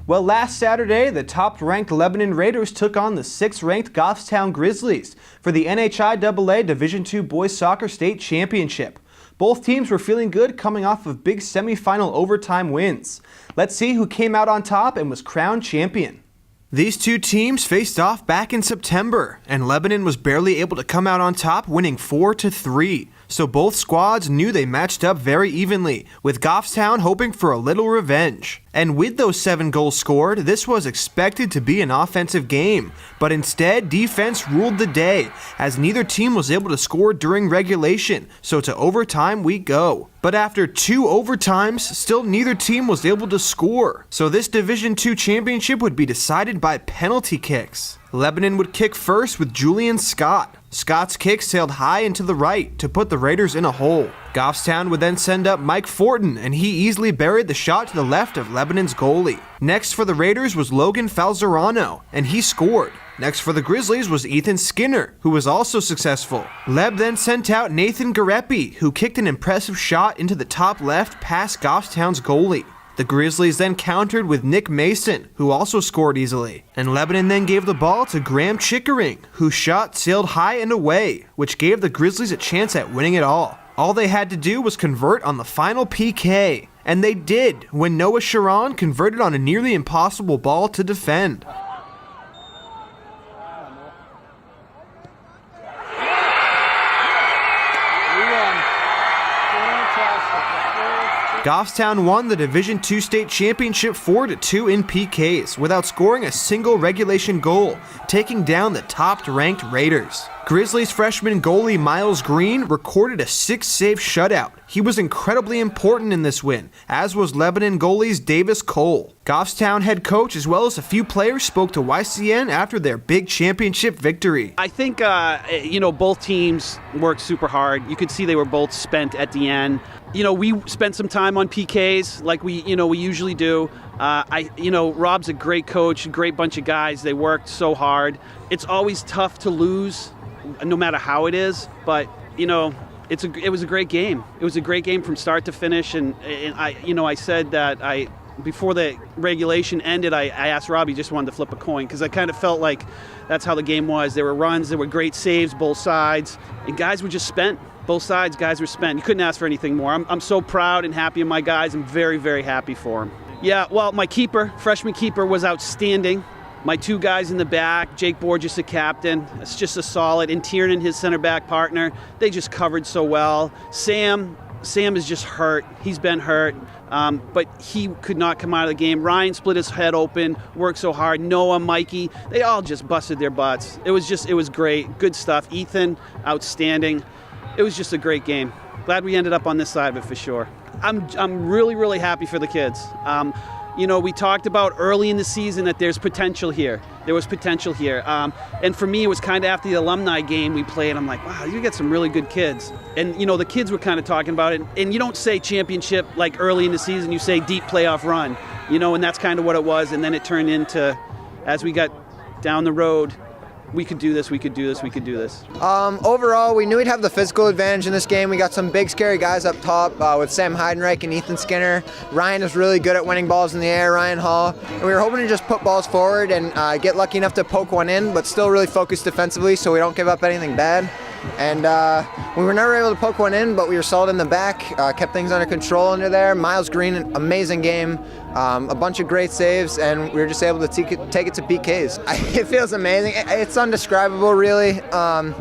Well, last Saturday, the top-ranked Lebanon Raiders took on the 6th-ranked Goffstown Grizzlies for the NHIAA Division II Boys Soccer State Championship. Both teams were feeling good coming off of big semifinal overtime wins. Let's see who came out on top and was crowned champion. These two teams faced off back in September, and Lebanon was barely able to come out on top, winning 4-3. So both squads knew they matched up very evenly, with Goffstown hoping for a little revenge. And with those 7 goals scored, this was expected to be an offensive game, but instead defense ruled the day, as neither team was able to score during regulation, so to overtime we go. But after 2 overtimes, still neither team was able to score, so this Division II championship would be decided by penalty kicks. Lebanon would kick first with Julian Scott. Scott's kick sailed high and to the right to put the Raiders in a hole. Goffstown would then send up Mike Fortin, and he easily buried the shot to the left of Lebanon's goalie. Next for the Raiders was Logan Falzerano, and he scored. Next for the Grizzlies was Ethan Skinner, who was also successful. Leb then sent out Nathan Garepi, who kicked an impressive shot into the top left past Goffstown's goalie. The Grizzlies then countered with Nick Mason, who also scored easily. And Lebanon then gave the ball to Graham Chickering, whose shot sailed high and away, which gave the Grizzlies a chance at winning it all. All they had to do was convert on the final PK, and they did when Noah Sharon converted on a nearly impossible ball to defend. Goffstown won the Division II State Championship 4-2 in PKs without scoring a single regulation goal, taking down the top-ranked Raiders. Grizzlies freshman goalie Miles Green recorded a 6-save shutout. He was incredibly important in this win, as was Lebanon goalies Davis Cole. Goffstown head coach as well as a few players spoke to YCN after their big championship victory. I think, both teams worked super hard. You could see they were both spent at the end. We spent some time on PKs like we usually do. Rob's a great coach, a great bunch of guys. They worked so hard. It's always tough to lose, no matter how it is, but it was a great game. It was a great game from start to finish, and I said that before the regulation ended, I asked Rob, he just wanted to flip a coin, because I kind of felt like that's how the game was. There were runs, there were great saves, both sides, and guys were just spent. Both sides, guys were spent. You couldn't ask for anything more. I'm so proud and happy of my guys. I'm very, very happy for them. Yeah, well, my freshman keeper was outstanding. My 2 guys in the back, Jake Borges, the captain, it's just a solid. And Tiernan, his center back partner, they just covered so well. Sam is just hurt. He's been hurt, but he could not come out of the game. Ryan split his head open, worked so hard. Noah, Mikey, they all just busted their butts. It was great, good stuff. Ethan, outstanding. It was just a great game. Glad we ended up on this side of it for sure. I'm really, really happy for the kids. We talked about early in the season that there's potential here. There was potential here. And for me, it was kind of after the alumni game we played. I'm like, wow, you got some really good kids. And, the kids were kind of talking about it. And you don't say championship like early in the season. You say deep playoff run, and that's kind of what it was. And then it turned into, as we got down the road, we could do this, we could do this, we could do this. Overall, we knew we'd have the physical advantage in this game. We got some big, scary guys up top with Sam Heidenreich and Ethan Skinner. Ryan is really good at winning balls in the air, Ryan Hall. And we were hoping to just put balls forward and get lucky enough to poke one in, but still really focus defensively so we don't give up anything bad. And we were never able to poke one in, but we were solid in the back, kept things under control under there. Miles Green, amazing game, a bunch of great saves, and we were just able to take it to PKs. It feels amazing. It's undescribable, really. I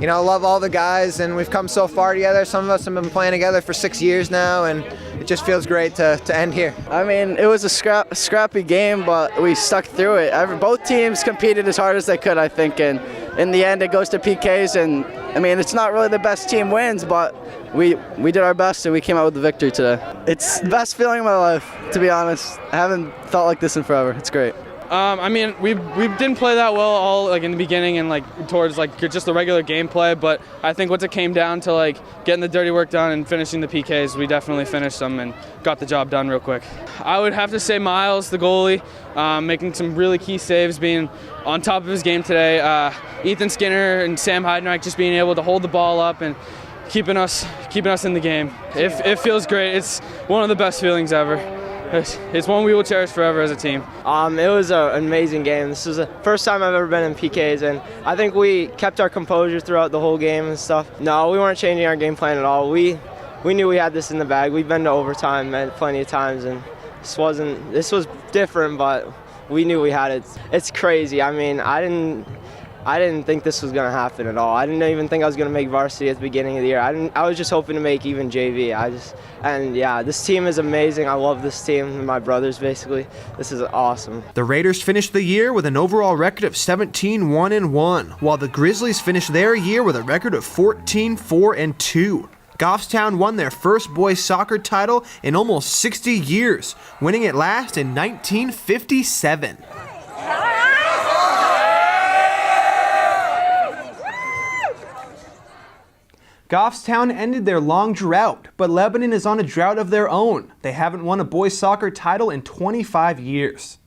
love all the guys, and we've come so far together. Some of us have been playing together for 6 years now, and it just feels great to end here. I mean, it was a scrappy game, but we stuck through it. Both teams competed as hard as they could, I think, and in the end it goes to PKs, and I mean, it's not really the best team wins, but we did our best and we came out with the victory today. It's the best feeling of my life, to be honest. I haven't felt like this in forever. It's great. I mean, we didn't play that well all in the beginning and towards just the regular gameplay, but I think once it came down to getting the dirty work done and finishing the PKs, we definitely finished them and got the job done real quick. I would have to say Miles, the goalie, making some really key saves, being on top of his game today. Ethan Skinner and Sam Heidenreich just being able to hold the ball up and keeping us in the game. It feels great. It's one of the best feelings ever. it's one we will cherish forever as a team. It was an amazing game. This is the first time I've ever been in PKs, and I think we kept our composure throughout the whole game and stuff. No, we weren't changing our game plan at all. We knew we had this in the bag. We've been to overtime plenty of times, and this was different, but we knew we had it. It's crazy. I mean, I didn't think this was going to happen at all. I didn't even think I was going to make varsity at the beginning of the year. I was just hoping to make even JV. And yeah, this team is amazing. I love this team, my brothers basically. This is awesome. The Raiders finished the year with an overall record of 17-1-1, while the Grizzlies finished their year with a record of 14-4-2. Goffstown won their first boys soccer title in almost 60 years, winning it last in 1957. Goffstown ended their long drought, but Lebanon is on a drought of their own. They haven't won a boys soccer title in 25 years.